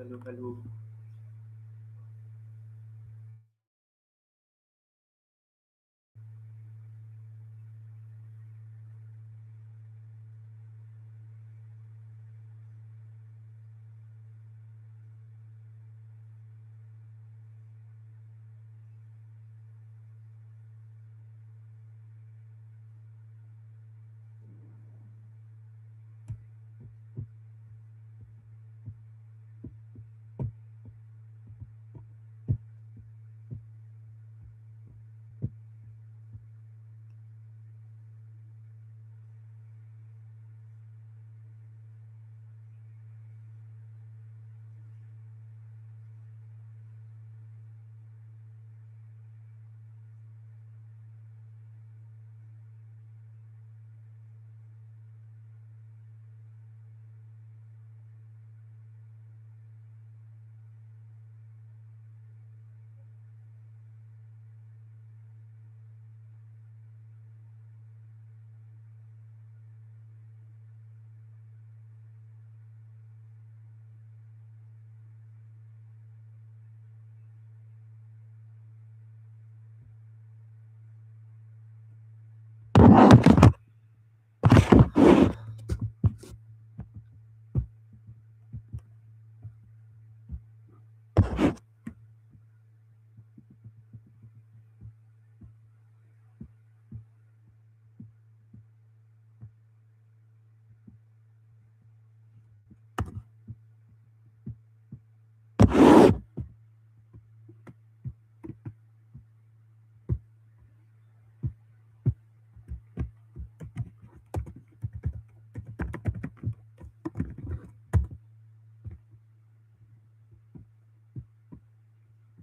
Hello hello.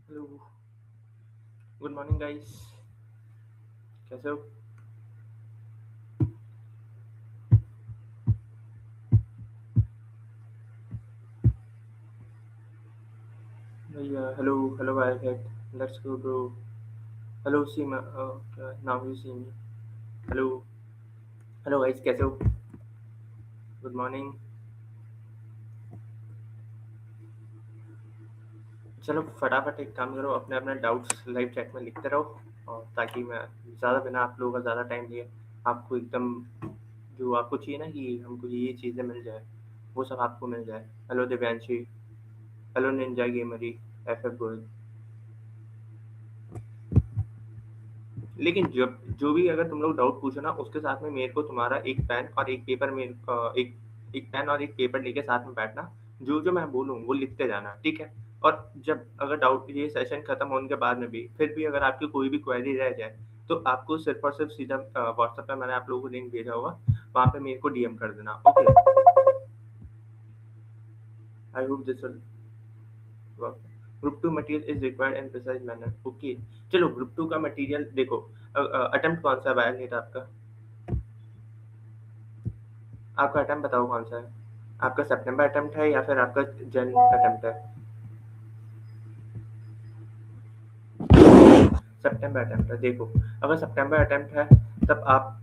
Hello, good morning guys. कैसे हो? भैया हेलो हेलो भाई head. Let's go bro. Hello Seema, क्या नाम है सीमी? हेलो हेलो गाइस, कैसे हो? Good morning. चलो फटाफट एक काम करो, अपने अपने डाउट्स लाइव चैट में लिखते रहो, और ताकि मैं ज़्यादा बिना आप लोगों का ज़्यादा टाइम लिए आपको एकदम जो आपको चाहिए ना कि हमको ये चीज़ें मिल जाए, वो सब आपको मिल जाए। Hello Divyanshi. Hello ninja gamery. F F Goyal. लेकिन जब जो भी अगर तुम लोग डाउट पूछो ना, उसके साथ में मेरे को तुम्हारा एक पेन और एक पेपर में एक एक पेन और एक पेपर लेके साथ में बैठना। जो जो मैं बोलूँ वो लिखते जाना, ठीक है? और जब अगर डाउट ये सेशन खत्म होने के बाद में भी फिर भी अगर आपकी कोई भी क्वेरी रह जाए, तो आपको सिर्फ और सिर्फ सीधा व्हाट्सएप पे मैंने आप लोगों को लिंक भेजा होगा, वहाँ पे मेरे को डीएम कर देना। Okay, I hope this will work. Group two material is required in precise manner. Okay, चलो ग्रुप टू का मटेरियल देखो। अटेम्प्ट कौन सा है नहीं था आपका? आपका अटेम्प्ट बताओ कौन सा है? आपका सितंबर अटेम्प्ट है या फिर आपका जन अटेम्प्ट है? सितंबर अटेम्प्ट है। देखो, अगर सितंबर अटेम्प्ट है तब आप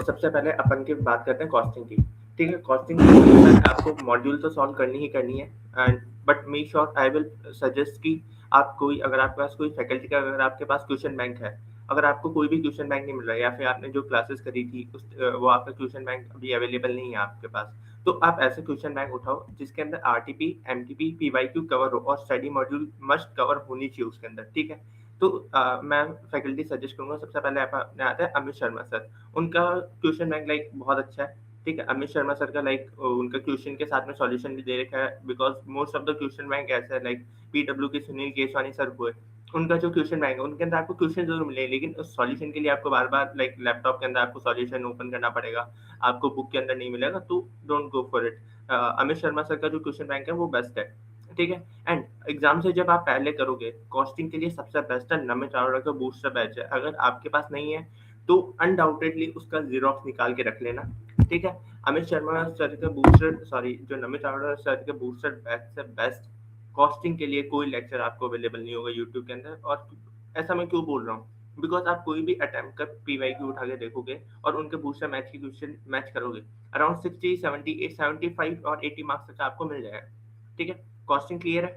सबसे पहले अपन की बात करते हैं कॉस्टिंग की। ठीक है, कॉस्टिंग की सबसे पहले आपको मॉड्यूल तो सॉल्व करनी ही करनी है। And but make sure I will suggest कि आप कोई अगर आपके पास कोई फैकल्टी का अगर आपके पास क्वेश्चन बैंक है, अगर आपको कोई भी क्वेश्चन बैंक नहीं मिल रहा है या फिर आपने जो क्लासेस करी थी वो आपका क्वेश्चन बैंक अभी अवेलेबल नहीं है आपके पास, तो आप ऐसे क्वेश्चन बैंक उठाओ जिसके अंदर आरटीपी, एमटीपी, पीवाईक्यू कवर हो और स्टडी मॉड्यूल मस्ट कवर होनी चाहिए उसके अंदर। ठीक है, तो मैं फैकल्टी सजेस्ट करूंगा। सबसे पहले आप अपने आते हैं अमित शर्मा सर। उनका क्वेश्चन बैंक लाइक बहुत अच्छा है। ठीक है, अमित शर्मा सर का लाइक उनका क्वेश्चन के साथ में सॉल्यूशन भी दे रखा है, because most of the question bank ऐसा है लाइक पीडब्ल्यू के सुनील केसवानी सर हुए, उनका जो क्वेश्चन बैंक है उनके अंदर आपको क्वेश्चन जरूर मिले, लेकिन उस सॉल्यूशन के लिए आपको बार बार लाइक लैपटॉप के अंदर आपको सॉल्यूशन ओपन करना पड़ेगा, आपको बुक के अंदर नहीं मिलेगा, तो don't go for it. Amit Sharma sir का जो क्वेश्चन बैंक है वो बेस्ट है। ठीक है, एंड एग्जाम से जब आप पहले करोगे, कॉस्टिंग के लिए सबसे बेस्ट है नमित अरोड़ा का बूस्टर बैच है। अगर आपके पास नहीं है तो अनडाउटेडली उसका जीरोक्स निकाल के रख लेना। ठीक है, अमित शर्मा सर के बूस्टर, सॉरी, जो नमित अरोड़ा सर के बूस्टर बैच से बेस्ट कॉस्टिंग के लिए कोई लेक्चर आपको अवेलेबल नहीं होगा यूट्यूब के अंदर। और ऐसा मैं क्यों बोल रहा हूँ, बिकॉज आप कोई भी अटेम्प्ट कर पीवाई की उठा के देखोगे और उनके बूस्टर मैच की क्वेश्चन मैच करोगे, अराउंड 60, 70, 75 और 80 मार्क्स तक आपको मिल जाएगा। ठीक है? कॉस्टिंग क्लियर है?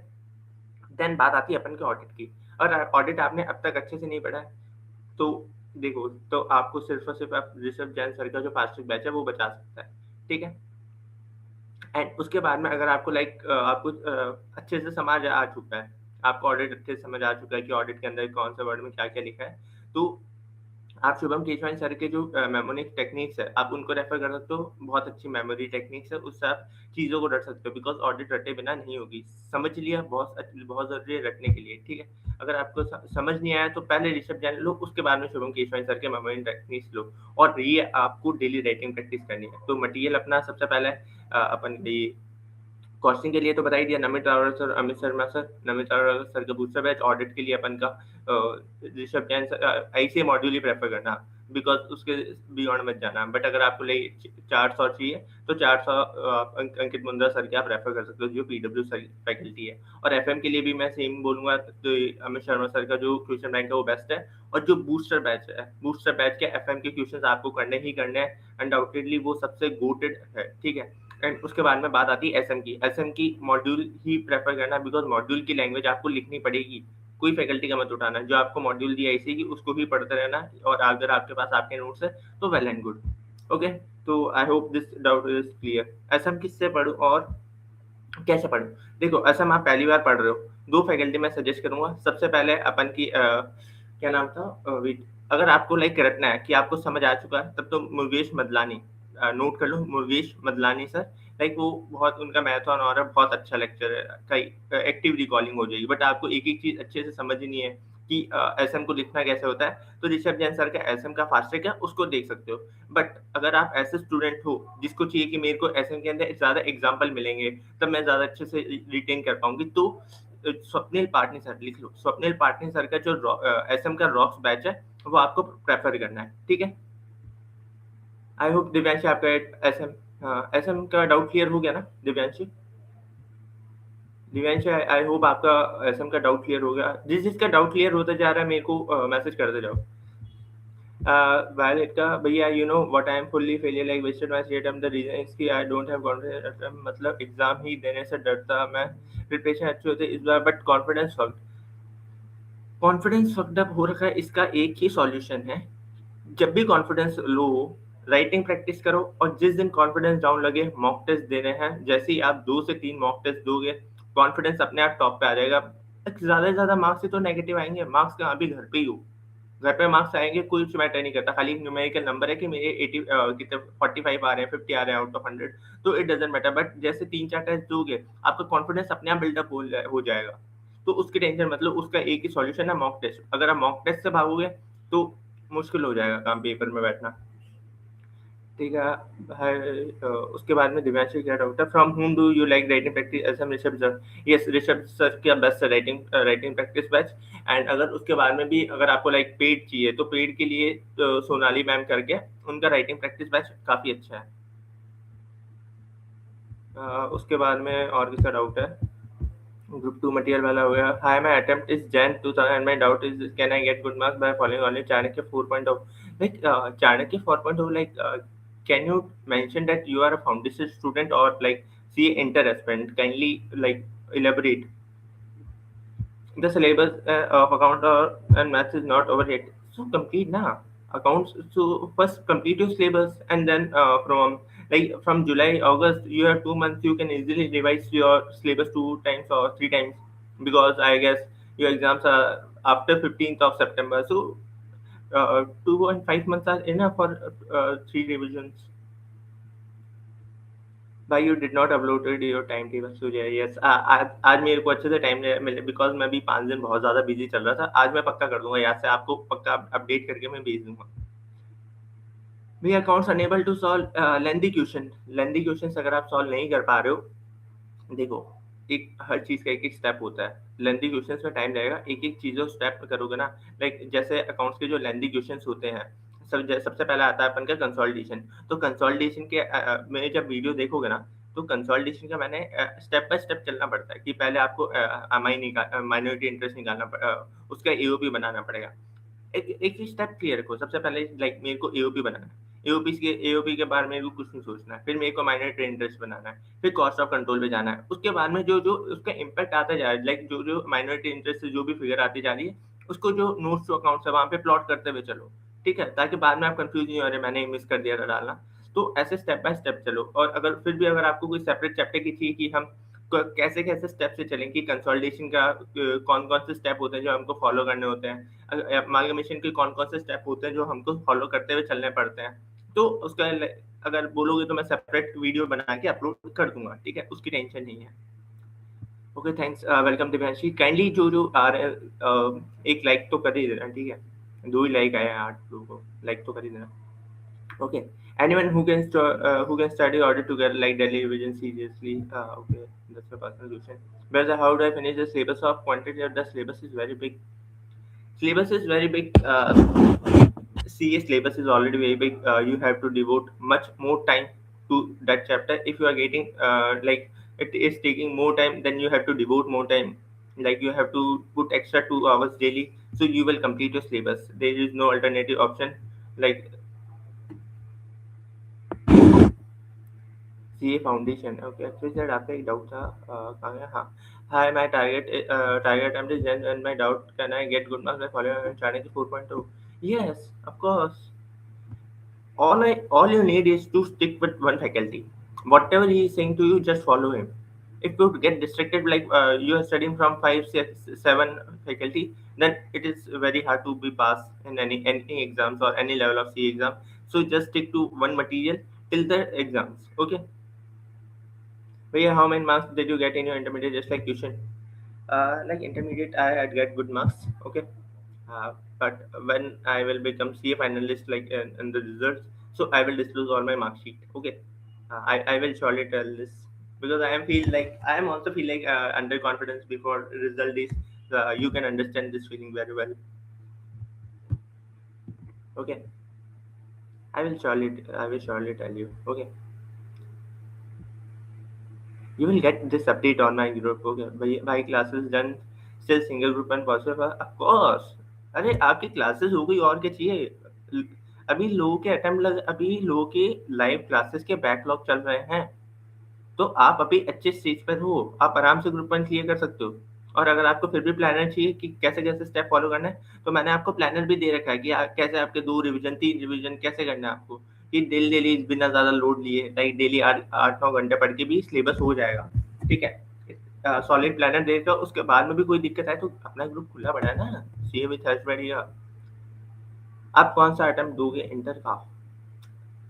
देन बात आती है अपन के ऑडिट की। और ऑडिट आपने अब तक अच्छे से नहीं पढ़ा है, तो देखो, तो आपको सिर्फ़ और सिर्फ़ आप ऋषभ जैन सर का जो फास्टैग बैच है वो बचा सकता है, ठीक है? एंड उसके बाद में अगर आपको आपको अच्छे से समझ आ चुका है, आपको ऑडिट अच्छे से समझ आ चुका है कि ऑडिट के अंदर कौन से वर्ड में क्या-क्या लिखा है, तो आप शुभम केशवानी सर के जो मेमोनिक टेक्निक्स है, आप उनको रेफर कर सकते हो। बहुत अच्छी मेमोरी टेक्निक्स है, उससे आप चीज़ों को रट सकते हो, बिकॉज़ ऑडिट रटे बिना नहीं होगी। समझ लिया, बहुत ज़रूरी है रटने के लिए, ठीक है? अगर आपको समझ नहीं आया तो पहले ऋषभ जैन लो, उसके बाद में शुभम केशवानी सर के मेमोरी टेक्निक्स लो, और ये आपको डेली राइटिंग प्रैक्टिस करनी है। तो मटेरियल अपना सबसे पहले अपन ये कॉस्टिंग के लिए तो बता ही दिया, Namit Arora sir, Amit Sharma sir, Namit Arora sir का बूस्टर बैच। ऑडिट के लिए अपन का ऋषभ जैन सर, ऐसे मॉड्यूल ही प्रेफर करना, बिकॉज उसके बियॉन्ड मत जाना। बट अगर आपको 400 चाहिए तो 400 अंकित मुंद्रा सर के आप रेफर कर सकते हो, जो पीडब्ल्यू फैकल्टी है। और एफएम के लिए भी मैं सेम बोलूंगा, तो अमित शर्मा सर का जो क्वेश्चन बैंक है वो बेस्ट है। और जो बूस्टर बैच के एफएम के क्वेश्चन आपको करने ही करने हैं, अनडाउटेडली वो सबसे गोटेड है, ठीक है? एंड उसके बाद में बात आती है एसएम की मॉड्यूल ही प्रेफर करना, बिकॉज मॉड्यूल की लैंग्वेज आपको लिखनी पड़ेगी। कोई फैकल्टी का मत उठाना, जो आपको मॉड्यूल दिया इसी की उसको ही पढ़ते रहना, और अगर आपके पास आपके नोट्स है तो वेल एंड गुड। ओके, तो I hope this doubt is clear. SM किससे पढ़ूं और कैसे पढ़ूं? देखो, एसएम आप पहली बार पढ़ रहे हो, दो फैकल्टी मैं सजेस्ट करूंगा। सबसे पहले अपन की क्या नाम था, अगर आपको रटना है कि आपको समझ आ चुका है, तब तो मुर्गेश मदलानी, नोट कर लो, मुर्गेश मदलानी सर। वो बहुत, उनका मैराथन और बहुत अच्छा लेक्चर है, कई एक्टिव रिकॉलिंग हो जाएगी। बट आपको एक एक चीज अच्छे से समझनी है कि एसएम को लिखना कैसे होता है, तो ऋषभ जैन सर का एसएम का फास्टैग है, उसको देख सकते हो। बट अगर आप ऐसे स्टूडेंट हो जिसको चाहिए कि मेरे को एसएम के अंदर ज्यादा एग्जाम्पल मिलेंगे, तब मैं ज्यादा अच्छे से रिटेन कर पाऊंगी, तो स्वप्निल पाटनी सर लिख लो। स्वप्निल पाटनी सर का जो एसएम का रॉक्स बैच है वो आपको प्रेफर करना है, ठीक है? आई होप दिव्यांशी आपका एसएम, हाँ, एसएम का डाउट क्लियर हो गया ना दिव्यांशी? दिव्यांशी, आई होप आपका एसएम का डाउट क्लियर हो गया। जिसका डाउट क्लियर होता जा रहा है मेरे को मैसेज करते जाओ। Violet का, भैया you know what, I am fully failure, wasted my state the reason is कि आई डोंट हैव कॉन्फिडेंस, मतलब एग्जाम ही देने से डरता मैं। प्रिपरेशन अच्छी होती है इस बार, बट कॉन्फिडेंस फक्ड अप हो रखा है। इसका एक ही सॉल्यूशन है, जब भी कॉन्फिडेंस लो हो, राइटिंग प्रैक्टिस करो, और जिस दिन कॉन्फिडेंस डाउन लगे, मॉक टेस्ट देने हैं। जैसे ही आप 2 से 3 मॉक टेस्ट दोगे, कॉन्फिडेंस अपने आप टॉप पे आ जाएगा। ज्यादा से ज्यादा मार्क्स से तो नेगेटिव आएंगे, मार्क्स कहाँ भी घर पे ही हो, घर पे मार्क्स आएंगे, कुछ मैटर नहीं करता। खाली न्यूमेरिकल नंबर है कि मेरे 80 कितने 45 आ रहे हैं, 50 आ रहे हैं आउट ऑफ 100, तो इट डजेंट मैटर। बट जैसे 3-4 टेस्ट दोगे, आपका कॉन्फिडेंस अपने आप बिल्डअप हो जाएगा। तो उसकी टेंशन मतलब, उसका एक ही सॉल्यूशन है, मॉक टेस्ट। अगर आप मॉक टेस्ट से भागोगे तो मुश्किल हो जाएगा काम पेपर में बैठना, ठीक है? उसके बाद में दिव्यांशी क्या डाउट है, from whom do you like writing practice? S M Rishabh sir, yes, Rishabh sir का best writing practice batch. And अगर उसके बाद में भी अगर आपको पेड चाहिए, तो पेड के लिए सोनाली मैम करके, उनका राइटिंग प्रैक्टिस बैच काफी अच्छा है। उसके बाद में और किसका डाउट है? ग्रुप 2 मटेरियल वाला हो गया। Hi, my attempt is Jan 2000 and my doubt is can I get good marks by following only Chanakya 4.0? Chanakya 4.0, can you mention that you are a foundation student or CA inter aspirant? Kindly elaborate. The syllabus of account and maths is not over yet, so complete na accounts. So first complete your syllabus, and then from July August you have 2 months, you can easily revise your syllabus 2 times or 3 times, because I guess your exams are after 15th of September. So 2.5 months are enough for 3 revisions. भाई, you did not uploaded your time table Surya? Yes, आज मेरे को अच्छे से time मिले, because मैं भी 5 दिन बहुत ज्यादा बिजी चल रहा था। आज मैं पक्का कर दूंगा, याद से आपको पक्का अपडेट करके मैं भेज दूंगा। भैया, accounts unable to solve lengthy question अगर आप सॉल्व नहीं कर पा रहे हो, देखो, एक हर चीज का एक एक स्टेप होता है। लेंदी क्वेश्चंस में टाइम लगेगा, एक एक चीजों स्टेप करोगे ना। जैसे अकाउंट्स के जो लेंदी क्वेश्चंस होते हैं, सबसे पहले आता है अपन का कंसोलिडेशन। तो कंसोलिडेशन के में जब वीडियो देखोगे ना, तो कंसोलिडेशन का मैंने स्टेप बाय स्टेप चलना पड़ता है कि पहले आपको माइनॉरिटी इंटरेस्ट निकालना उसका एओपी बनाना पड़ेगा। एक एक स्टेप क्लियर रखो। सबसे पहले मेरे को एओपी बनाना है, एओपी के बारे में भी कुछ नहीं सोचना है, फिर मेरे को माइनॉरिटी इंटरेस्ट बनाना है, फिर कॉस्ट ऑफ कंट्रोल पे जाना है, उसके बाद में जो जो उसका इम्पैक्ट आता जा रहा है, लाइक जो जो माइनॉरिटी इंटरेस्ट से जो भी फिगर आती जा रही है, उसको जो नोट्स टू अकाउंट्स है वहाँ पे प्लॉट करते हुए चलो, ठीक है, ताकि बाद में आप कंफ्यूज नहीं हो रहे मैंने मिस कर दिया था डालना। तो ऐसे स्टेप बाय स्टेप चलो, और अगर फिर भी अगर आपको कोई सेपरेट चैप्टर की चाहिए कि हम कैसे कैसे स्टेप से चलें, कि कंसोलिडेशन का कौन कौन से स्टेप होते हैं जो हमको फॉलो करने होते हैं, अमालगमेशन के कौन कौन से स्टेप होते हैं जो हमको फॉलो करते हुए चलने पड़ते हैं, तो उसका अगर बोलोगे तो मैं सेपरेट वीडियो बना के अपलोड कर दूंगा, ठीक है, उसकी टेंशन नहीं है। Okay, thanks, welcome Divyanshi. Kindly जो जो आ रहे हैं एक लाइक तो कर ही देना, ठीक है, 2 ही लाइक आए हैं 8 लोगों को, लाइक तो कर ही देना। Okay. Anyone who can study order to get like Delhi revision seriously? Okay, that's a personal question. But how do I finish the syllabus of quantity? The syllabus is very big. Syllabus is very big. CA syllabus is already very big. You have to devote much more time to that chapter. If you are getting like it is taking more time, then you have to devote more time. Like you have to put extra 2 hours daily, so you will complete your syllabus. There is no alternative option. Like CA foundation, okay, actually sir आपका एक doubt था, कहाँ गया, हाँ, hi, my target attempt is then and my doubt, can I get good marks by following challenge 4.2? Yes, of course, all you need is to stick with one faculty. Whatever he is saying to you, just follow him. If you get distracted, like you are studying from 5, 6, 7 faculty, then it is very hard to be passed in any exams or any level of C exam. So just stick to one material till the exams. Okay. But yeah, how many marks did you get in your intermediate? Just like tuition. Like intermediate, I had get good marks. Okay. But when I will become CA finalist, like in the results, so I will disclose all my mark sheet. Okay. I will surely tell this because I am also feel like underconfidence before result is. You can understand this feeling very well. Okay. I will surely tell you. Okay. You will get this update on my group. Okay. My classes done, still single group and possible. Of course. अरे आपकी classes हो गई और क्या चाहिए। अभी लोगों के लाइव क्लासेस के बैकलॉग चल रहे हैं, तो आप अभी अच्छे स्टेज पर हो, आप आराम से ग्रुप वन क्लियर कर सकते हो। और अगर आपको फिर भी प्लानर चाहिए कि कैसे कैसे स्टेप फॉलो करना है, तो मैंने आपको प्लानर भी दे रखा है कि कैसे आपके 2 रिवीजन 3 रिवीजन कैसे करना है आपको, कि डेली डेली बिना ज़्यादा लोड लिए, लाइक डेली 8 8 9 घंटे पढ़ के भी सिलेबस हो जाएगा, ठीक है। सॉलिड प्लानर देकर उसके बाद में भी कोई दिक्कत आए तो अपना ग्रुप खुला पड़ा है ना, सी विथ हर्ष बढ़िया। आप कौन सा आइटम दोगे इंटर का,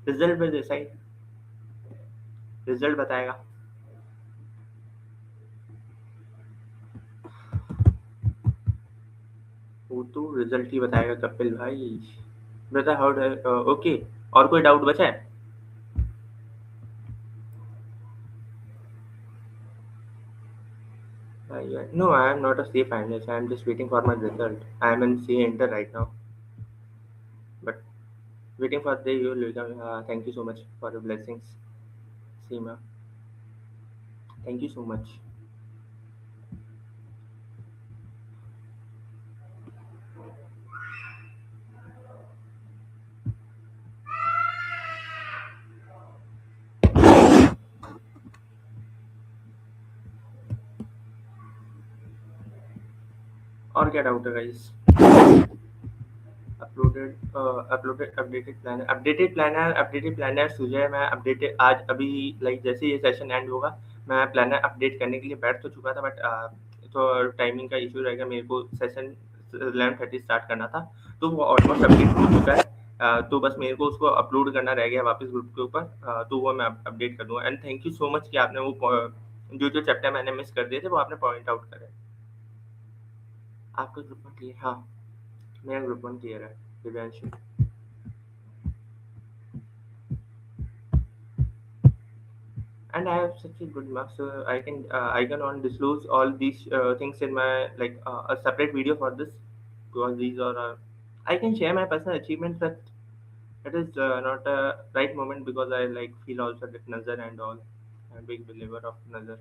रिजल्ट में डिसाइड, रिजल्ट बताएगा। वो तो रिजल्ट ही बताएगा कपिल भाई। बता हाउ, ओके, और कोई डाउट बचा है? No, I am not a C finalist. I am just waiting for my result. I am in C Inter right now, but waiting for the you will become. Thank you so much for your blessings, Seema. Thank you so much. और क्या doubt है guys? Updated planner Sujay, मैं updated आज अभी, like जैसे ये session and होगा मैं प्लानर अपडेट करने के लिए बैठ तो चुका था, बट तो टाइमिंग का इशू रहेगा, मेरे को सेशन 11:30 स्टार्ट करना था, तो वो ऑलमोस्ट अपडेट हो चुका है। तो बस मेरे को उसको अपलोड करना रह गया वापस ग्रुप के ऊपर, तो वो मैं अपडेट कर दूंगा। And thank you so much कि आपने वो जो जो चैप्टर मैंने मिस कर दिए थे वो आपने पॉइंट आउट करे। आपका ग्रुप वन क्लियर? हाँ, मेरा ग्रुप वन क्लियर है Divyanshu. And I have such a good marks, so I can on disclose all these things in my like a separate video for this, because these are I can share my personal achievements, but it is not a right moment because I like feel also that Nazar and all. I'm a big believer of Nazar.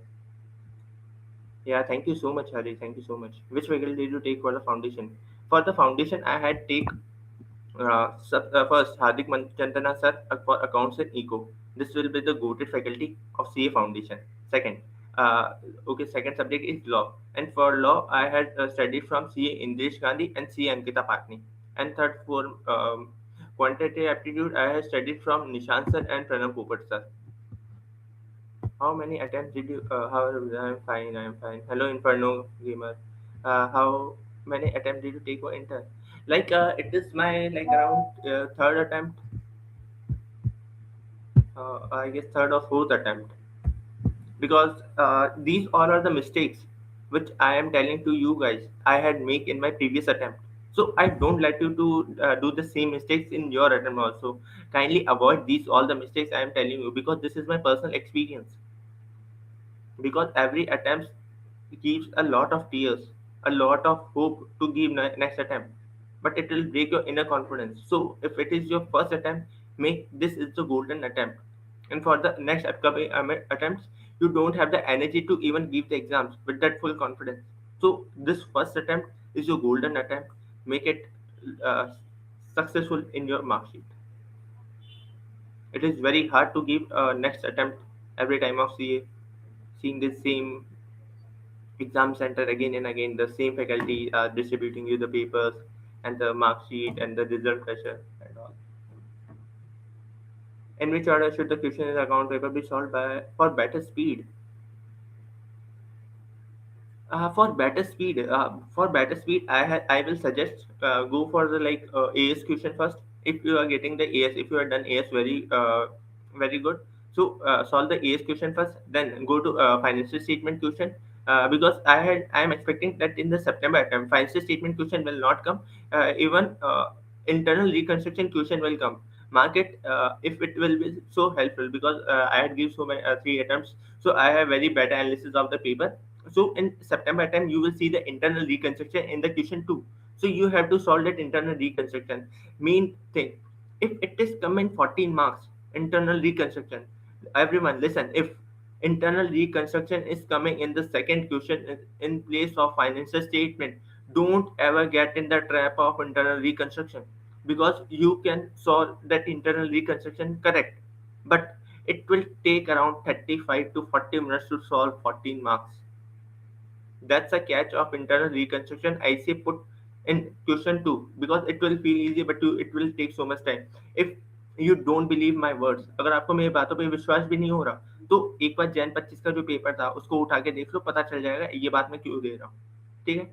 Yeah, thank you so much, Hari. Thank you so much. Which vehicle did you take for the foundation? For the foundation, I had take First, Hardik Chandana sir for accounts and eco. This will be the goated faculty of CA Foundation. Second, uh, second subject is law. And for law, I had studied from CA Indiresh Gandhi and CA Ankita Patni. And third, for quantitative aptitude, I had studied from Nishant sir and Pranav Popat sir. How many attempts did you? How I'm fine. I'm fine. Hello, Inferno gamer. How many attempts did you take for intern? Like, it is my like around third attempt. I guess third or fourth attempt. Because these all are the mistakes which I am telling to you guys I had make in my previous attempt. So I don't like you to do the same mistakes in your attempt also. Kindly avoid these all the mistakes I am telling you because this is my personal experience. Because every attempt gives a lot of tears, a lot of hope to give next attempt, but it will break your inner confidence. So if it is your first attempt, make this is the golden attempt, and for the next upcoming attempts, you don't have the energy to even give the exams with that full confidence. So this first attempt is your golden attempt. Make it uh, successful in your mark sheet. It is very hard to give next attempt every time of CA, seeing the same exam center again and again, the same faculty distributing you the papers and the mark sheet and the result pressure and all. In which order should the question in account paper be solved by for better speed? For better speed, I will suggest go for the like AS question first. If you are getting the AS, if you are done AS very good, so solve the AS question first. Then go to financial statement question. Because I am expecting that in the September attempt, financial statement question will not come. Even internal reconstruction question will come. Market if it will be so helpful because I had give so many three attempts, so I have very better analysis of the paper. So in September time, you will see the internal reconstruction in the question 2. So you have to solve that internal reconstruction. Main thing, if it is come in 14 marks, internal reconstruction, everyone listen, if internal reconstruction is coming in the second question in place of financial statement, don't ever get in the trap of internal reconstruction because you can solve that internal reconstruction correct, but it will take around 35 to 40 minutes to solve 14 marks. That's a catch of internal reconstruction. I say put in question two because it will feel easy, but it will take so much time. If you don't believe my words, अगर आपको मेरी बातों पे विश्वास भी नहीं हो रहा तो एक बार जैन 25 का जो पेपर था उसको उठा के देख लो, पता चल जाएगा ये बात मैं क्यों दे रहा हूँ. ठीक है.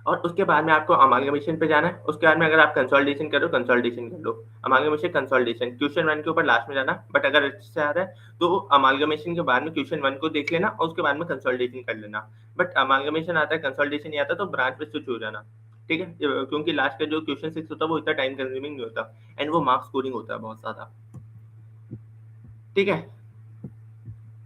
और उसके बाद में आपको अमालगमेशन पे जाना है. उसके बाद में अगर आप कंसोलिडेशन करो, कंसोलिडेशन कर लो. अमालगमेशन, कंसोलिडेशन, क्वेश्चन वन के ऊपर लास्ट में जाना. बट अगर अच्छे से आ रहा है तो अमालगमेशन के बाद में क्वेश्चन वन को देख लेना और उसके बाद में कंसोलिडेशन कर लेना. बट अमालगमेशन आता है, कंसोलिडेशन नहीं आता तो ब्रांच पे स्विच हो जाना. ठीक है. क्योंकि लास्ट का जो क्वेश्चन सिक्स होता है वो इतना टाइम कंज्यूमिंग नहीं होता एंड वो मार्क्स स्कोरिंग होता है बहुत ज्यादा. ठीक है.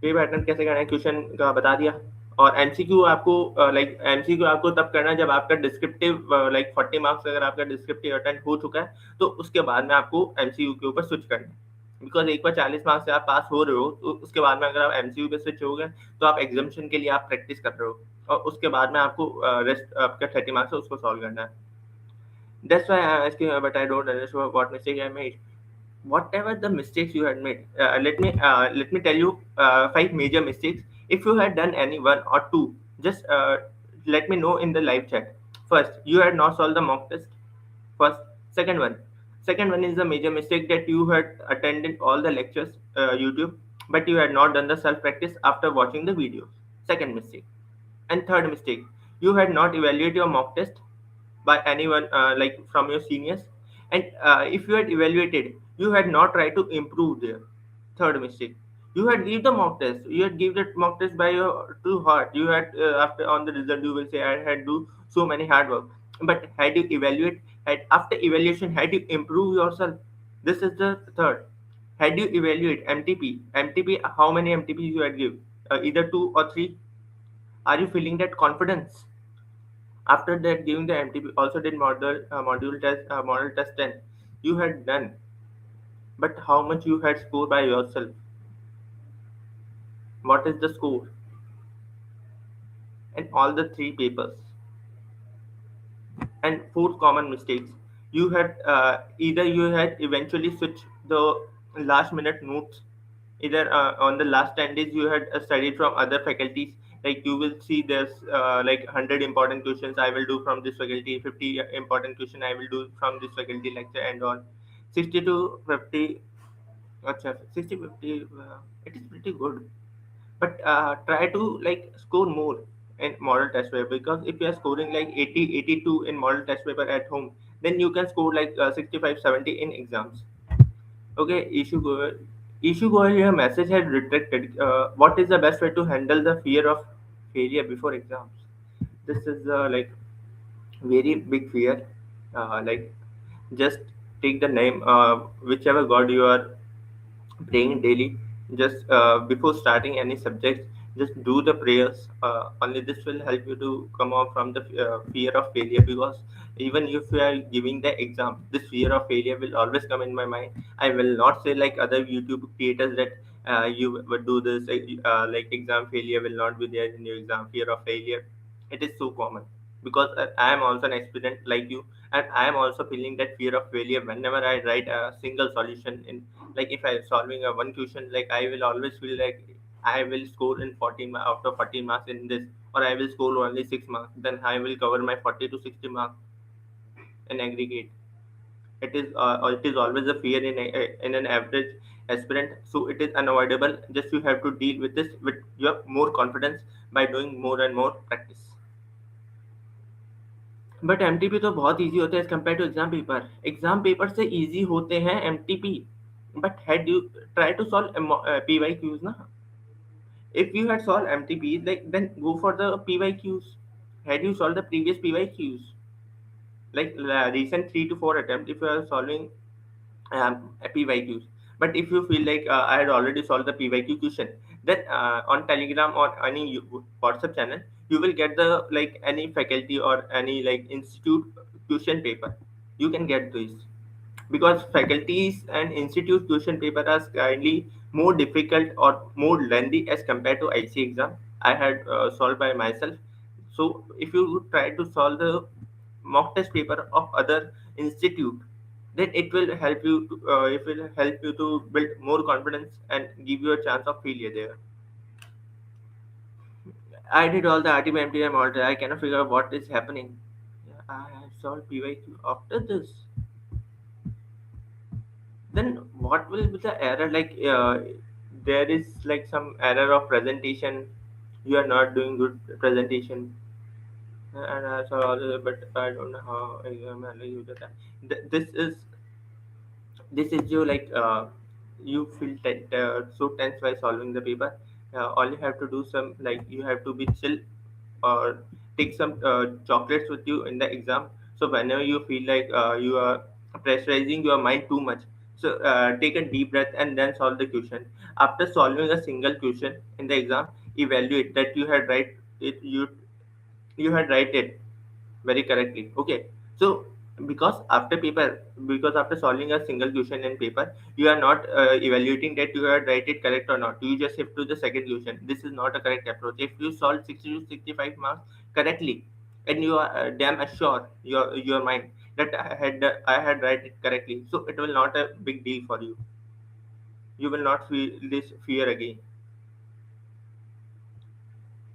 पे पैटर्न कैसे करना है क्वेश्चन का बता दिया. और एमसीक्यू आपको लाइक एमसीक्यू आपको तब करना है जब आपका डिस्क्रिप्टिव लाइक 40 मार्क्स अगर आपका डिस्क्रिप्टिव अटेंड हो चुका है तो उसके बाद में आपको एमसीक्यू के ऊपर स्विच करना है. बिकॉज एक बार 40 मार्क्स से आप पास हो रहे हो तो उसके बाद में अगर आप एमसीक्यू पे स्विच हो गए तो आप एग्जामिनेशन के लिए आप प्रैक्टिस कर रहे हो और उसके बाद में आपको रेस्ट आपका 30 मार्क्स है उसको सॉल्व करना है. That's why I am asking but I don't understand what mistake I made. Whatever the mistakes you had made, let me tell you five major mistakes. If you had done any one or two, just let me know in the live chat. First, you had not solved the mock test. First, second one is the major mistake that you had attended all the lectures YouTube, but you had not done the self practice after watching the video. Second mistake. And third mistake, you had not evaluated your mock test by anyone like from your seniors, and if you had evaluated, you had not tried to improve there. Third mistake, you had give the mock test, you had give that mock test by your too hard. You had after on the result you will say I had do so many hard work, but had you evaluate, had after evaluation had you improve yourself. This is the third. Had you evaluate mtp, how many mtps you had give, either two or three. Are you feeling that confidence? After that, giving the MTP, also did model test 10. You had done, but how much you had scored by yourself? What is the score? And all the three papers. And fourth common mistakes, you had either you had eventually switched the last minute notes, either on the last 10 days you had studied from other faculties, like you will see there's like 100 important questions I will do from this faculty, 50 important question I will do from this faculty lecture and all. 60 to 50, 60 50, it is pretty good, but try to like score more in model test paper, because if you are scoring like 80 82 in model test paper at home, then you can score like 65 70 in exams. Okay, issue go your message had retracted. What is the best way to handle the fear of failure before exams? This is like very big fear. Like just take the name, whichever god you are praying daily, just before starting any subject, just do the prayers. Only this will help you to come out from the fear of failure, because even if you are giving the exam, this fear of failure will always come in my mind. I will not say like other YouTube creators that you would do this, like exam failure will not be there in your exam, fear of failure. It is so common, because I am also an aspirant like you, and I am also feeling that fear of failure whenever I write a single solution in, like if I'm solving a one question, like I will always feel like I will score in 40 out of 40 marks in this, or I will score only 6 marks, then I will cover my 40 to 60 marks in aggregate. It is always a fear in an average aspirant, so it is unavoidable. Just you have to deal with this with your more confidence by doing more and more practice. But MTP तो बहुत easy होता है as compared to exam paper, exam paper से easy होते हैं MTP. But had you try to solve PY Qs ना, if you had solved mtps, like then go for the pyqs. Had you solved the previous pyqs, like recent 3 to 4 attempt, if you are solving pyqs, but if you feel like I had already solved the pyq question, then on telegram or any whatsapp channel, you will get the like any faculty or any like institute question paper, you can get this, because faculties and institute question paper are kindly more difficult or more lengthy as compared to IC exam. I had solved by myself. So if you try to solve the mock test paper of other institute, then it will help you. It will help you to build more confidence and give you a chance of failure there. I did all the RTM, MTM, all that. I cannot figure out what is happening. Yeah, I have solved PYQ. After this, then what will be the error, like there is like some error of presentation, you are not doing good presentation, and I saw all the, but I don't know how I am use that. This is you like you feel so tense while solving the paper. All you have to do some, like you have to be chill, or take some chocolates with you in the exam. So whenever you feel like you are pressurizing your mind too much, so take a deep breath and then solve the question. After solving a single question in the exam, evaluate that you had write it very correctly. Okay, so because after paper, because after solving a single question in paper, you are not evaluating that you have write it correct or not, you just shift to the second question. This is not a correct approach. If you solve 60 to 65 marks correctly, and you are damn assure your mind that I had write it correctly, so it will not a big deal for you. You will not feel this fear again.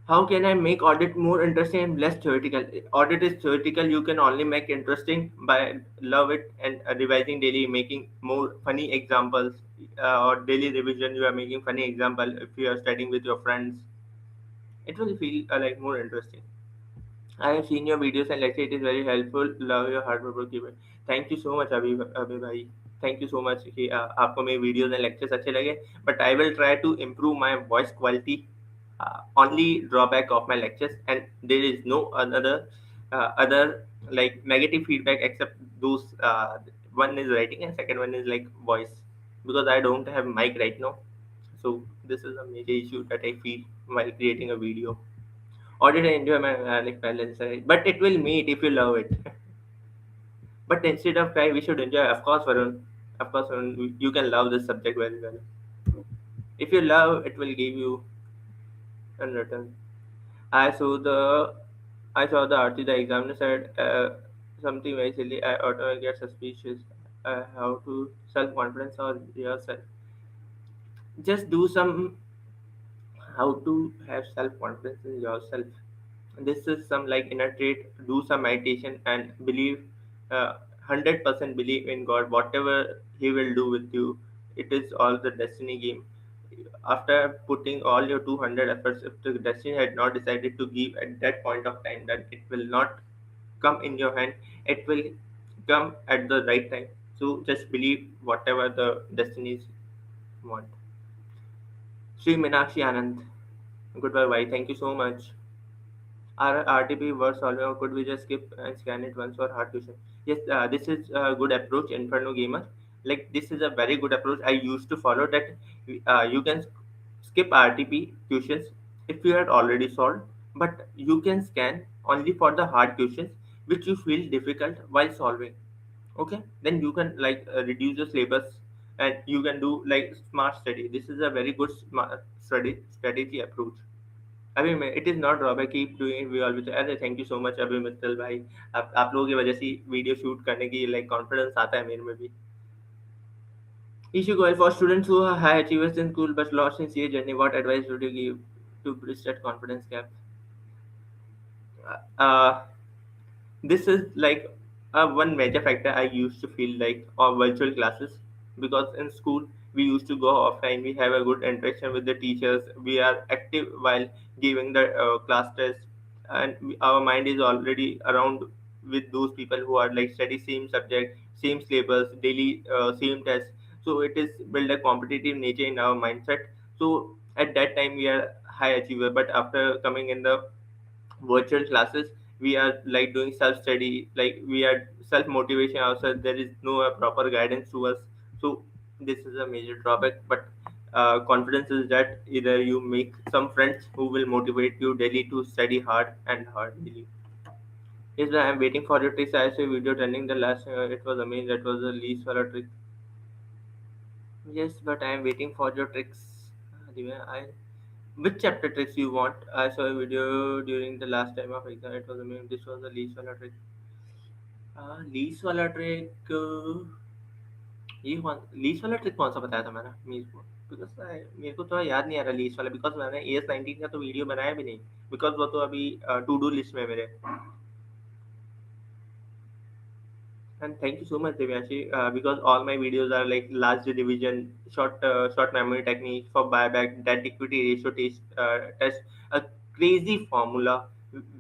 How can I make audit more interesting and less theoretical? Audit is theoretical. You can only make interesting by love it and revising daily, making more funny examples, or daily revision. You are making funny example. If you are studying with your friends, it will feel like more interesting. I have seen your videos and lecture. It is very helpful. Love your hard work. Keep it. Thank you so much, अभी भाई. Thank you so much कि आपको मेरे videos and lectures अच्छे लगे. But I will try to improve my voice quality. Only drawback of my lectures, and there is no other like negative feedback except those. One is writing and second one is like voice, because I don't have mic right now. So this is a major issue that I feel while creating a video. Or did I enjoy my like balance? But it will meet if you love it. But instead of cry, we should enjoy. Of course, Varun. Of course, Varun, you can love this subject very well. If you love, it will give you in return. I saw the I saw the Arti, the examiner said. something very silly. I automatically get suspicious. How to self confidence or yourself. Just do some how to have self confidence in yourself. This is some like inner trait. Do some meditation and believe, 100% believe in God. Whatever He will do with you, it is all the destiny game. After putting all your 200 efforts, if the destiny had not decided to give at that point of time, then it will not come in your hand. It will come at the right time. So just believe whatever the destinies want. Sri Meenakshi Anand. Goodbye, bye. Thank you so much. Are RTP word solving or could we just skip and scan it once for hard question? Yes, this is a good approach, Inferno Gamer. Like this is a very good approach. I used to follow that. You can skip RTP questions if you had already solved, but you can scan only for the hard questions which you feel difficult while solving. Okay, then you can like reduce the syllabus and you can do like smart study. This is a very good smart study strategy approach. अभी मैं it is not drawback keep doing we always अरे thank you so much अभी मित्तल भाई आप लोगों की वजह से वीडियो शूट करने की लाइक कॉन्फिडेंस आता है मेरे में भी issue goal for students who are high achievers in school but lost in CA journey what advice would you give to bridge that confidence gap uh, this is like one major factor I used to feel like on virtual classes because in school we used to go offline. We have a good interaction with the teachers. We are active while giving the class test, and our mind is already around with those people who are like study same subject, same syllabus, daily same test. So it is build a competitive nature in our mindset. So at that time we are high achiever, but after coming in the virtual classes we are like doing self study like we are self motivation ourselves there is no proper guidance to us so this is a major drawback but confidence is that either you make some friends who will motivate you daily to study hard and hard daily yes I'm waiting for your tricks I saw a video trending the last it was amazing that was the least for a trick yes but I am waiting for your tricks I which chapter tricks you want? I saw a video during the last time of exam. It was amazing. This was the least वाला trick. Lease वाला trick ये कौन lease वाला trick कौन सा बताया था मैंने मेरे को बिकॉज मेरे को थोड़ा याद नहीं आ रहा लीस वाला बिकॉज मैंने AS19 का तो वीडियो बनाया भी नहीं बिकॉज वो तो अभी टू डू लिस्ट में है मेरे And thank you so much, Devyashi, because all my videos are like large division, short memory technique for buyback, debt equity ratio test, a crazy formula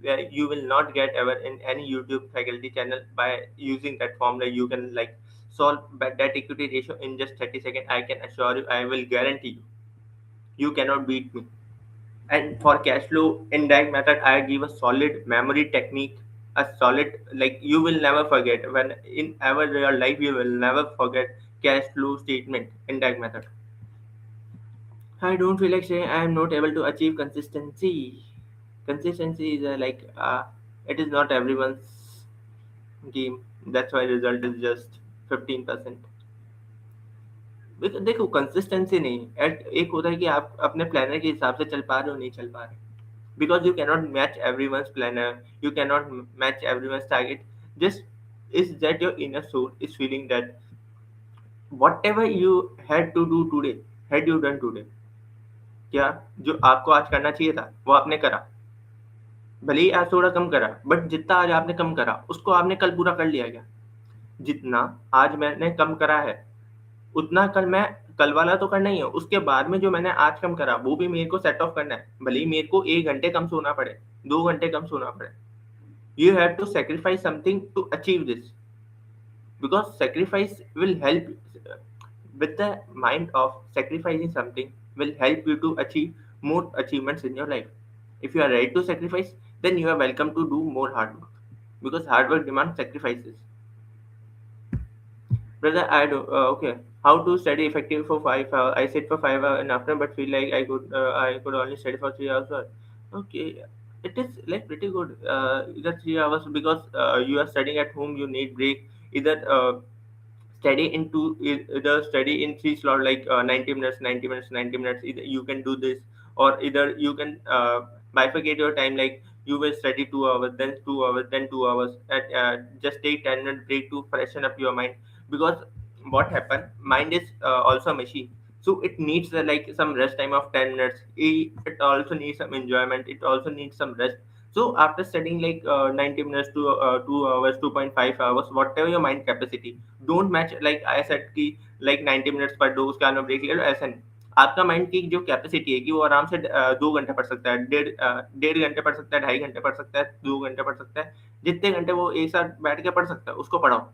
where you will not get ever in any YouTube faculty channel by using that formula. You can like solve debt equity ratio in just 30 seconds. I can assure you, I will guarantee you, you cannot beat me. And for cash flow indirect method, I give a solid memory technique, a solid like you will never forget when in ever real life you will never forget cash flow statement indirect method. I don't feel like saying I am not able to achieve consistency. Consistency is it is not everyone's game. That's why result is just 15%. देखो consistency नहीं एक होता है कि आप अपने planner के हिसाब से चल पा रहे हो नहीं चल पा रहे because you cannot match everyone's planner you cannot match everyone's target just is that your inner soul is feeling that whatever you had to do today had you done today क्या जो आपको आज करना चाहिए था वो आपने करा भले ही आज थोड़ा कम करा बट जितना आज आपने कम करा उसको आपने कल पूरा कर लिया क्या जितना आज मैंने कम करा है उतना कल मैं कल वाला तो करना ही है उसके बाद में जो मैंने आज कम करा वो भी मेरे को सेट ऑफ करना है भले ही मेरे को 1 घंटे कम सोना पड़े 2 घंटे कम सोना पड़े you have to sacrifice something to achieve this because sacrifice will help with the mind of sacrificing something will help you to achieve more achievements in your life if you are ready to sacrifice then you are welcome to do more hard work because hard work demands sacrifices brother I do okay how to study effective for 5 hours I sit for 5 hours in afternoon but feel like I could only study for 3 hours okay it is like pretty good either 3 hours because you are studying at home you need break either study into either study in three slot like 90 minutes 90 minutes 90 minutes either you can do this or either you can bifurcate your time like You will study 2 hours, then 2 hours, then 2 hours, and just take 10 minute break to freshen up your mind. Because what happened, mind is also a machine, so it needs like some rest time of 10 minutes. It also needs some enjoyment, it also needs some rest. So after studying like 90 minutes to 2 hours, 2.5 hours, whatever your mind capacity, don't match like I said कि like 90 minutes पढ़ लो उसके बाद में break ले लो, ऐसा नहीं। आपका mind की जो कैपेसिटी है कि वो आराम से 2 घंटे पढ़ सकता है, डेढ़ घंटे पढ़ सकता है, 2.5 घंटे पढ़ सकता है, 2 घंटे पढ़ सकता है, जितने घंटे वो एक साथ बैठ के पढ़ सकता है उसको पढ़ाओ।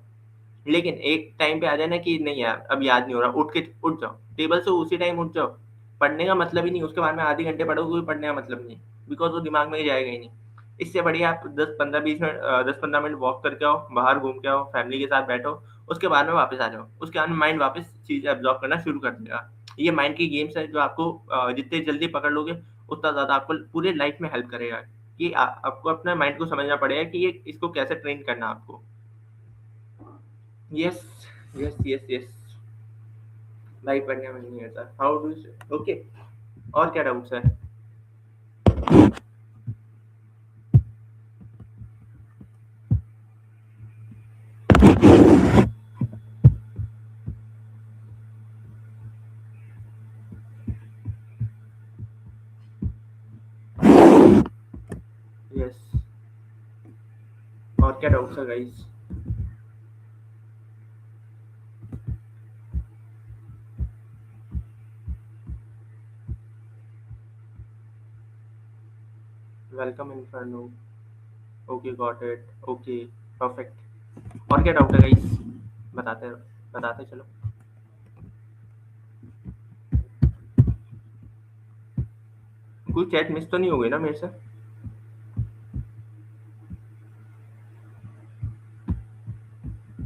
लेकिन एक टाइम पे आ जाए ना कि नहीं यार अब याद नहीं हो रहा, उठ जाओ टेबल से, उसी टाइम उठ जाओ। पढ़ने का मतलब ही नहीं, उसके बाद में आधे घंटे पढ़ोगे भी पढ़ने का मतलब नहीं, बिकॉज वो दिमाग में ही जाएगा ही नहीं। इससे बढ़िया आप 10-15-20 मिनट 10-15 मिनट वॉक करके आओ, बाहर घूम के आओ, फैमिली के साथ बैठो, उसके बाद में वापस आ जाओ, उसके बाद में माइंड वापस चीज़ एब्जॉर्ब करना शुरू कर देगा। ये माइंड की गेम्स है जो आपको जितने जल्दी पकड़ लोगे उतना ज़्यादा आपको पूरे लाइफ में हेल्प करेगा। कि आपको अपने माइंड को समझना पड़ेगा कि ये इसको कैसे ट्रेन करना है आपको। Yes, yes, yes, yes. भाई पढ़ने में नहीं आता, हाउ डू ओके। और क्या डाउट्स है? यस, और क्या डाउट्स है guys? Welcome inferno. Okay, got it, okay, perfect. और क्या डाउट है गाइस? बताते बताते चलो। कोई चैट मिस तो नहीं हो गई ना मेरे से?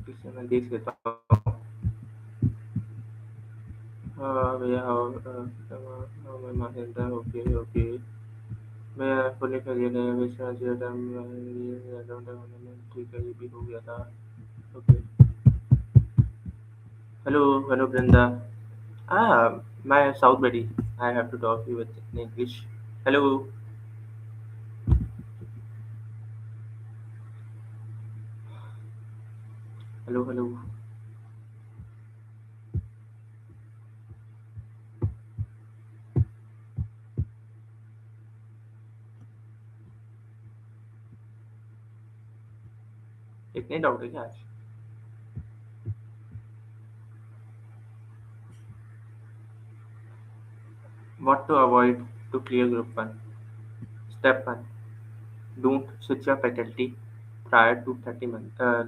किससे मैं देख लेता हूँ। भैया मैं माहिंदा, ओके ओके। मैं fully forget है, which was your term, I don't remember, ठीक है, ये भी हो गया था। Okay. Hello, hello Brinda. My South buddy. I have to talk to you with in English. Hello, hello, hello. इतने डाउट है क्या आज? What to avoid to clear group one? Step one: don't switch your faculty prior to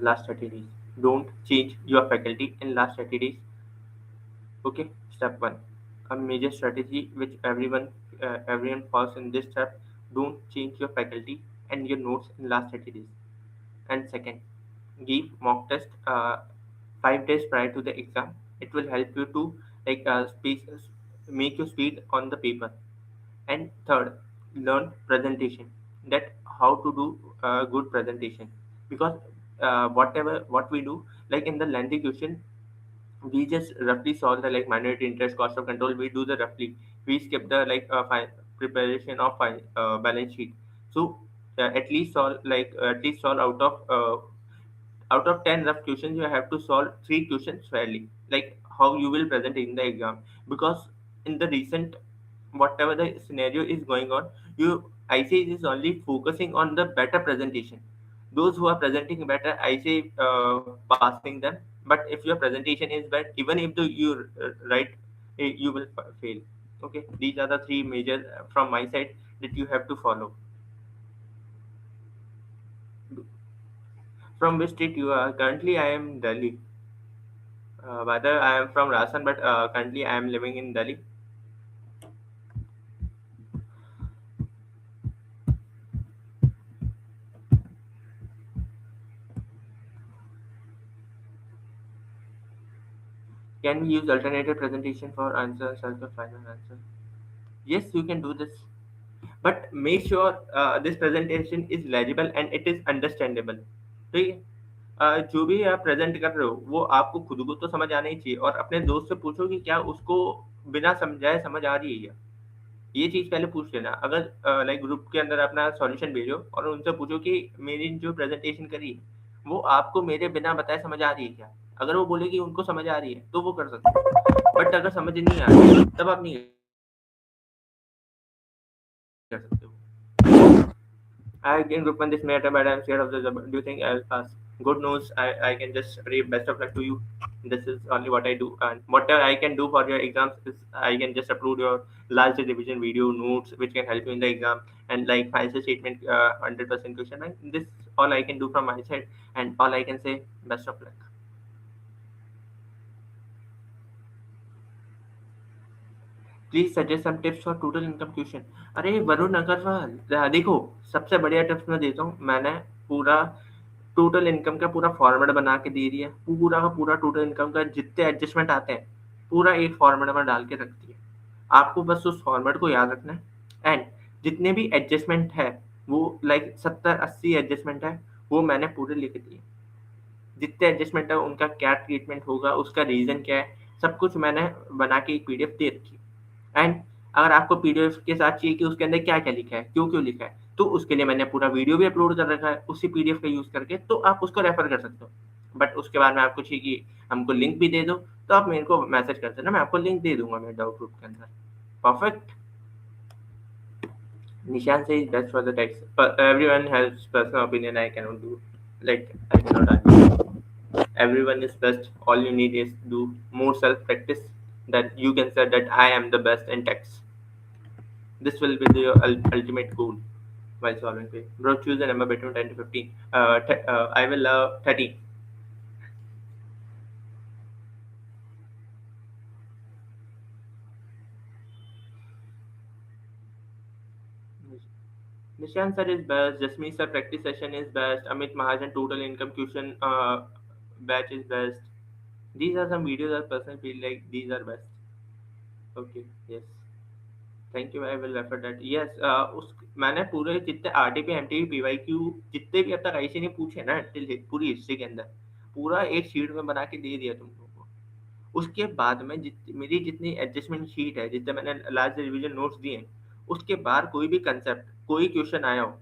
last 30 days. Don't change your faculty in last 30 days. Okay. Step one: a major strategy which everyone falls in this step. Don't change your faculty and your notes in last 30 days. And second, give mock test 5 days prior to the exam. It will help you to like make you speed on the paper. And third, learn presentation. That how to do a good presentation. Because whatever what we do, like in the lengthy question, we just roughly solve the like minority interest, cost of control. We do the roughly. We skip the like preparation of balance sheet. So at least solve out of 10 rough questions, you have to solve 3 questions fairly, like how you will present in the exam. Because in the recent, whatever the scenario is going on, ICAS is only focusing on the better presentation. Those who are presenting better, I say passing them. But if your presentation is bad, even if you write, you will fail. Okay, these are the 3 major from my side that you have to follow. From which state you are? Currently, I am Delhi. Whether I am from Rajasthan, but currently I am living in Delhi. Can we use alternative presentation for answer circle final answer? Yes, you can do this, but make sure this presentation is legible and it is understandable. ठीक है? जो भी आप present कर रहे हो वो आपको खुद को तो समझ आना ही चाहिए, और अपने दोस्त से पूछो कि क्या उसको बिना समझाए समझ आ रही है। ये चीज़ पहले पूछ लेना। अगर लाइक ग्रुप के अंदर अपना सॉल्यूशन भेजो और उनसे पूछो कि मेरी जो प्रेज़ेंटेशन करी, वो आपको मेरे बिना बताए समझ आ रही है क्या? अगर वो बोले कि उनको समझ आ रही है, तो वो कर सकते हो। बट अगर समझ नहीं आ रही है, तब आप नहीं कर सकते हो। I can group on this matter, but I'm scared of the. Do you think I'll pass? Good news. I can just pray best of luck to you. This is only what I do, and whatever I can do for your exams is I can just upload your last revision video notes, which can help you in the exam, and like financial statement, 100% question. And this all I can do from my side, and all I can say, best of luck. Please suggest some tips for total income question. अरे वरुण अग्रवाल, देखो, सबसे बढ़िया tips मैं देता हूँ। मैंने पूरा total income का पूरा फॉर्मेट बना के दे दिया। पूरा का पूरा टोटल इनकम का जितने एडजस्टमेंट आते हैं, पूरा एक फॉर्मेट में डाल के रख दिया। आपको बस उस फॉर्मेट को याद रखना है, एंड जितने भी एडजस्टमेंट है, वो लाइक 70-80 एडजस्टमेंट है, वो मैंने पूरे लिख दिए। जितने एडजस्टमेंट है उनका क्या ट्रीटमेंट होगा, उसका रीजन क्या है, सब कुछ मैंने बना के एक पीडीएफ दे रखी है। एंड अगर आपको पीडीएफ के साथ चाहिए कि उसके अंदर क्या क्या लिखा है, क्यों क्यों लिखा है, तो उसके लिए मैंने पूरा वीडियो भी अपलोड कर रखा है उसी पीडीएफ का यूज करके, तो आप उसको रेफर कर सकते हो। बट उसके बाद में आपको चाहिए कि हमको लिंक भी दे दो, तो आप मेरे को मैसेज कर देना, मैं आपको लिंक दे दूंगा मेरे डाउट ग्रुप के अंदर। Perfect. Nishan says best for the text, but everyone has personal opinion. I cannot do, like, I cannot argue. Everyone is best. All you need is do more self practice. That you can say that I am the best in text. This will be the ultimate goal while solving it. Bro, choose a number between 10 to 15. I will love 30. Nishan sir is best. Jasmeet sir practice session is best. Amit Mahajan total income question batch is best. These are some videos that personally feel like these are best. Okay, yes. Thank you, I will refer that. Yes, उस मैंने पूरे जितने RTP MTP PYQ जितने भी अब तक IC ने पूछे ना टिल पूरी हिस्ट्री के अंदर, पूरा एक शीट में बना के दे दिया तुम लोगों को। उसके बाद में मेरी जितनी एडजस्टमेंट शीट है, जितने मैंने लास्ट रिवीजन नोट्स दिए हैं, उसके बाद कोई भी कंसेप्ट, कोई क्वेश्चन आया हो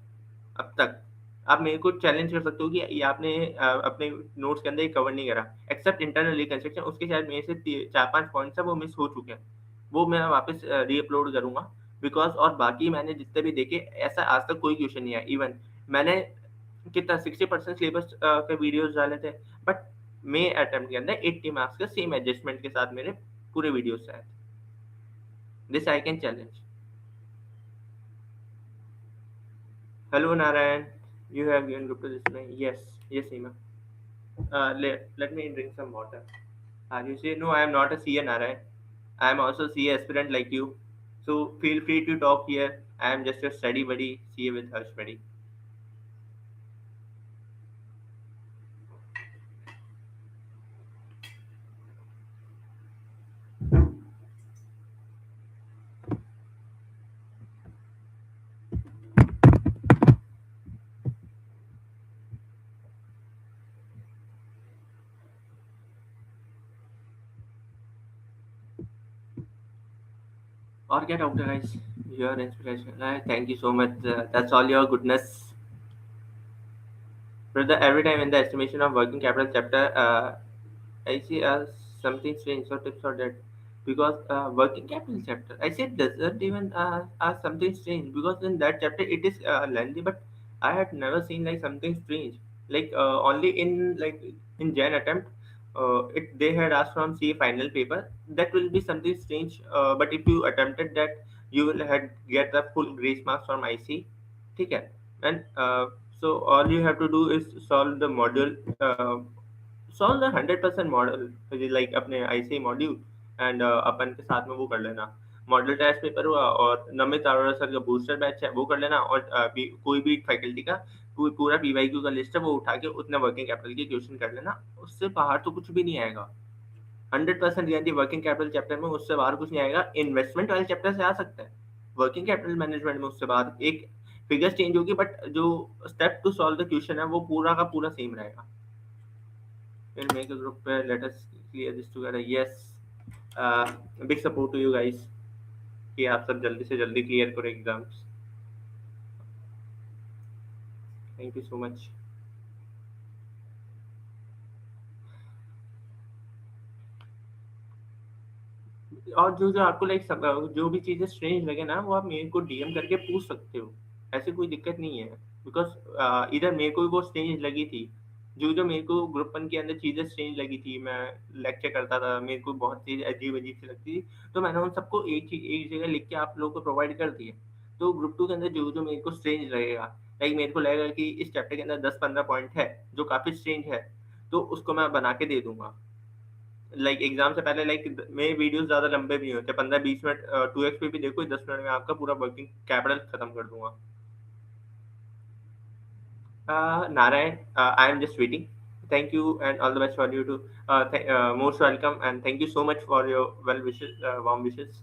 अब तक, आप मेरे को चैलेंज कर सकते हो कि ये आपने अपने नोट्स के अंदर कवर नहीं करा, एक्सेप्ट इंटरनल रिकंस्ट्रक्शन। उसके शायद मेरे से 4-5 पॉइंट्स है वो मिस हो चुके हैं, वो मैं वापस री-अपलोड करूँगा। बिकॉज़ और बाकी मैंने जितने भी देखे, ऐसा आज तक कोई क्वेश्चन नहीं आया। इवन मैंने कितना 60% सिलेबस के वीडियोज़ डाले थे, बट मेन अटेम्प्ट के अंदर 80 मार्क्स के सेम एडजस्टमेंट के साथ मेरे पूरे वीडियोज़ आए थे। This I can challenge. Hello Narayan, you have given group to this man. Yes, yes, Seema. Let me drink some water. You say, no, I am not a CA Narayan. I am also CA aspirant like you. So feel free to talk here. I am just a study buddy, CA with Harsh buddy. और क्या doubt है guys? Your inspiration, thank you so much, that's all your goodness. Brother, every time in the estimation of working capital chapter, I see something strange. So tips for that, because working capital chapter, I said doesn't even ask something strange, because in that chapter it is lengthy, but I had never seen like something strange. Like only in like in Jan attempt, it they had asked from C final paper, that will be something strange. But if you attempted that, you will had get the full grace marks from IC. ठीक है? And so all you have to do is solve the module, solve the 100% model, like अपने IC module, and अपन के साथ में वो कर लेना। Model test paper हुआ, और नमित अरोड़ा सर का बूस्टर बैच है वो कर लेना, और कोई भी फैकल्टी का पूरा पीवाईक्यू का लिस्ट है वो उठा के उतना वर्किंग कैपिटल के क्वेश्चन कर लेना। उससे बाहर तो कुछ भी नहीं आएगा। 100% गारंटी वर्किंग कैपिटल चैप्टर में उससे बाहर कुछ नहीं आएगा। इन्वेस्टमेंट वाले चैप्टर से आ सकता है, वर्किंग कैपिटल मैनेजमेंट में उससे बाहर एक फिगर्स चेंज होगी, बट जो step to solve the question है वो पूरा का पूरा सेम रहेगा। We'll make a group, let us clear this together. Yes, big support to you guys. कि आप सब जल्दी से जल्दी क्लियर करो exams. Thank you so much. और जो आपको लाइक जो भी चीज़ें स्ट्रेंज लगे ना, वो आप मेरे को डीएम करके पूछ सकते हो। ऐसी कोई दिक्कत नहीं है, बिकॉज़ इधर मेरे को भी वो स्ट्रेंज लगी थी। जो मेरे को ग्रुप वन के अंदर चीज़ें स्ट्रेंज लगी थी, मैं लेक्चर करता था, मेरे को बहुत चीज़ अजीब-अजीब सी लगती थी, तो मैंने उन सबको एक जगह लिख के आप लोगों को प्रोवाइड कर दिए। तो ग्रुप टू के अंदर जो मेरे को स्ट्रेंज लगेगा, लाइक मेरे को लगेगा कि इस चैप्टर के अंदर 10-15 पॉइंट है, जो काफ़ी स्ट्रेंज है, तो उसको मैं बना के दे दूँगा। लाइक एग्जाम से पहले लाइक मेरे वीडियोस ज़्यादा लंबे भी होते हैं, 15-20 मिनट 2x पे भी देखो, 10 मिनट में आपका पूरा वर्किंग कैपिटल खत्म कर दूंगा। Narayan, I am just waiting. Thank you and all the best for you too. Most welcome and thank you so much for your well wishes, warm wishes.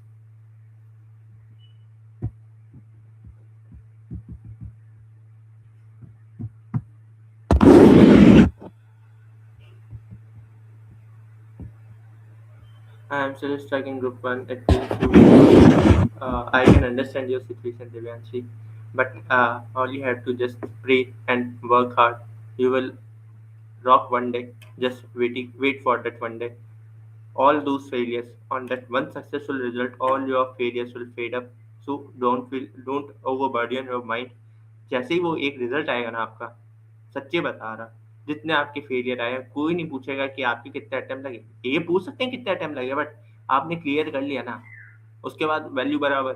I am still stuck in group one. It feels too weird. I can understand your situation, Divyanshi, but all you have to just pray and work hard. You will rock one day. Just wait for that one day. All those failures on that one successful result, all your failures will fade up. So don't overburden your mind. जैसे ही वो एक result आएगा ना आपका, सच्चे बता रहा, जितने आपके फेलियर आए, कोई नहीं पूछेगा कि आपके कितने अटेम्प्ट लगे। ये पूछ सकते हैं कितने अटेम्प्ट लगे, बट आपने क्लियर कर लिया ना, उसके बाद वैल्यू बराबर।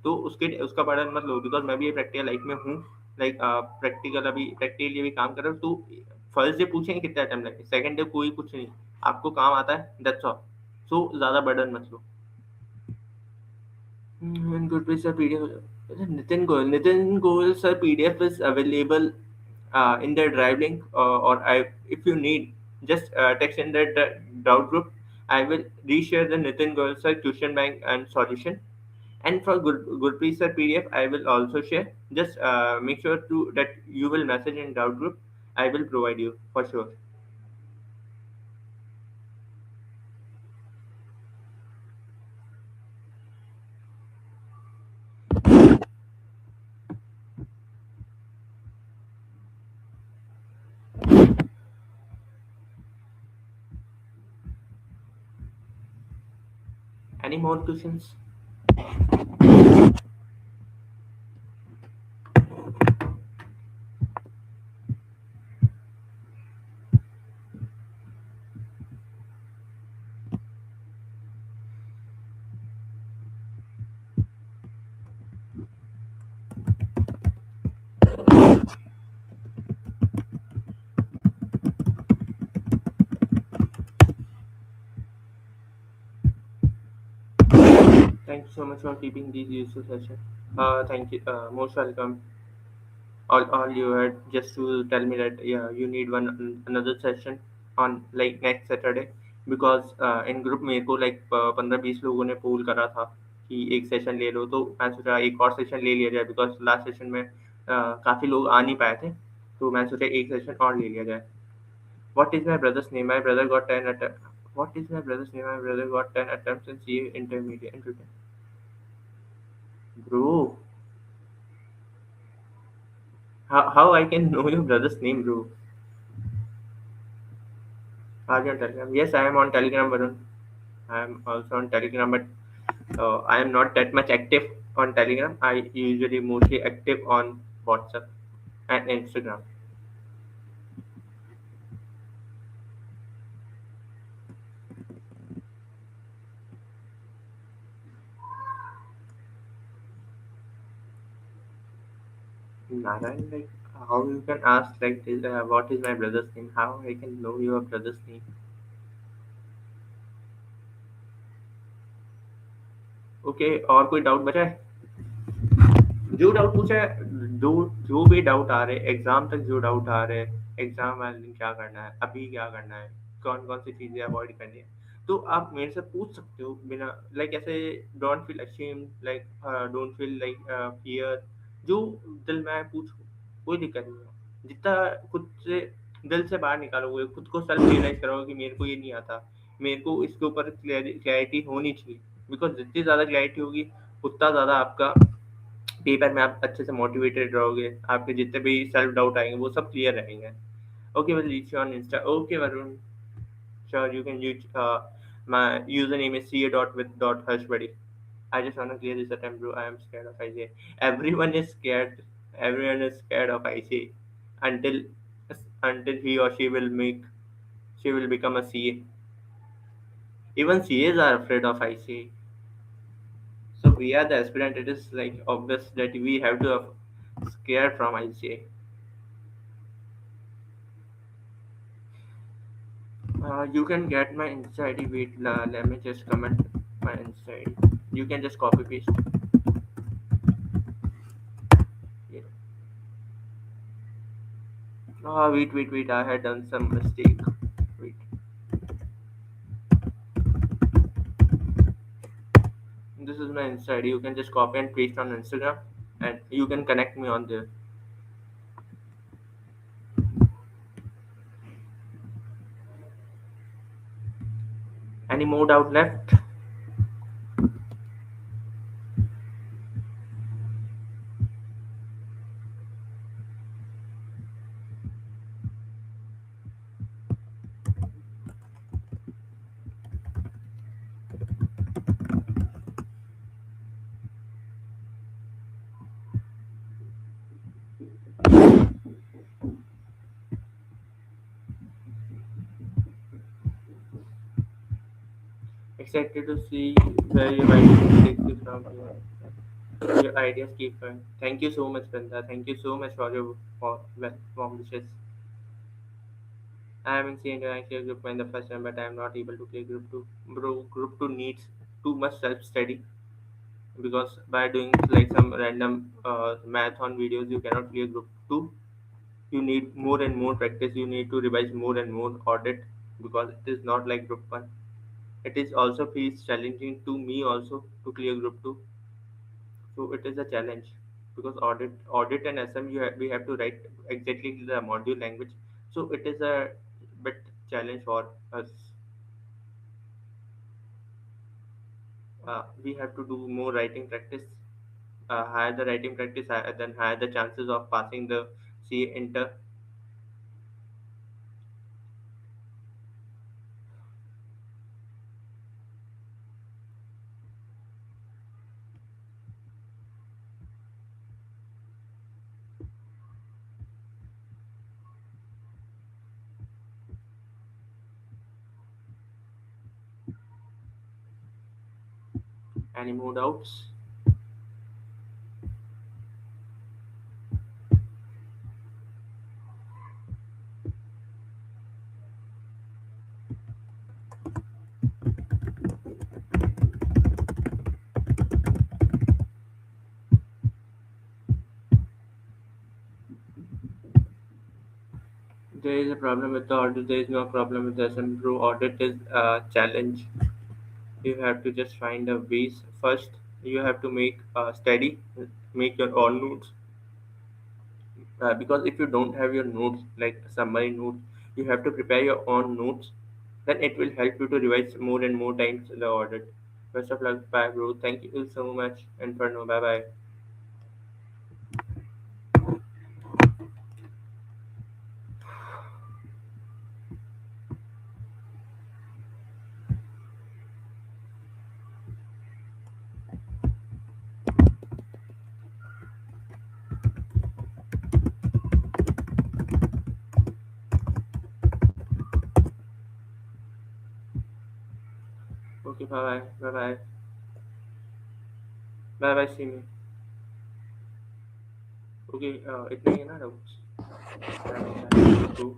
तो उसका बर्डन मत लो, बिकॉज मैं भी प्रैक्टिकल लाइफ में हूँ। लाइक प्रैक्टिकली भी काम कर रहा हूँ, तो फर्स्ट डे पूछेंगे कितने अटेम्प्ट लगे, सेकंड डे कोई कुछ नहीं, आपको काम आता है, दैट्स ऑल। सो ज़्यादा बर्डन मत लो। Good place, sir. PDF. Nitin Goel, sir. PDF is available in the drive link, if you need, just text in the doubt group. I will reshare the Nitin Goel, sir, question bank and solution. And for Gurpreet sir PDF, I will also share. Just make sure to that you will message in doubt group. I will provide you for sure. Any more questions? Thank you so much for keeping these useful session. Thank you. Most welcome. All you had just to tell me that yeah, you need another session on like next Saturday, because in group मेरे को like 15-20 लोगों ने पोल करा था कि एक session ले लो, तो मैं सोचा एक और सेशन ले लिया जाए, बिकॉज लास्ट सेशन में काफ़ी लोग आ नहीं पाए थे, तो मैं सोचा एक सेशन और ले लिया जाए। What is my brother's name? My brother got 10 attempts. What is my brother's name? My brother got 10 attempts in CA intermediate. Bro, how I can know your brother's name, bro? Are you on Telegram? Yes, I am on Telegram, Varun. I am also on Telegram, but I am not that much active on Telegram. I usually mostly active on WhatsApp and Instagram. Narayan, like how you can ask like this, what is my brother's name? How I can know your brother's name? Okay, और कोई doubt बचा है? जो doubt पूछा है, जो जो भी डाउट आ रहे एग्जाम तक, जो डाउट आ रहे एग्जाम वाले दिन क्या करना है, अभी क्या करना है, कौन कौन सी चीजें अवॉइड करनी है, तो आप मेरे से पूछ सकते हो बिना लाइक ऐसे। Don't feel ashamed, like don't feel like fear. जो दिल में आए पूछो, कोई दिक्कत नहीं है। जितना खुद से दिल से बाहर निकालोगे, खुद को सेल्फ रियलाइज करोगे कि मेरे को ये नहीं आता, मेरे को इसके ऊपर क्लैरिटी होनी चाहिए, बिकॉज़ जितनी ज़्यादा क्लैरिटी होगी, उतना ज़्यादा आपका पेपर में आप अच्छे से मोटिवेटेड रहोगे। आपके जितने भी सेल्फ डाउट आएँगे, वो सब क्लियर रहेंगे। Okay, will reach you on Insta. Okay, Varun. Sure, you can use my username is ca.with.harshbuddy. I just wanna clear this attempt, bro. I am scared of ICA. Everyone is scared. Everyone is scared of ICA until until he or she will become a CA. Even CAs are afraid of ICA. So we are the aspirant. It is like obvious that we have to have scared from ICA. You can get my Insta ID. Wait, let me just comment my Insta ID. You can just copy paste. Yeah. Wait. I had done some mistake. Wait. This is my Insta ID. You can just copy and paste on Instagram, and you can connect me on there. Any more doubt left? Excited to see where your ideas take you from here. Your ideas keep going. Thank you so much, Brenda. Thank you so much for your warm wishes. I haven't seen your clear group in the first time, but I am not able to play group two. Bro, group two needs too much self study because by doing like some random marathon videos, you cannot clear group two. You need more and more practice. You need to revise more and more audit because it is not like group one. It is also feels challenging to me also to clear group two. So it is a challenge because audit and SM we have to write exactly the module language. So it is a bit challenge for us. We have to do more writing practice. Higher the writing practice, then higher the chances of passing the CA inter. Any more doubts? There is a problem with the audit. There is no problem with the SM. Bro, audit is a challenge. You have to just find a ways. First, you have to make study, make your own notes. Because if you don't have your notes, like summary notes, you have to prepare your own notes. Then it will help you to revise more and more times the audit. Best of luck. Bye, bro. Thank you so much. Inferno. Bye bye. Okay, bye bye. Bye bye. Bye bye. See me. Okay, इतने ही है ना doubts? Cool.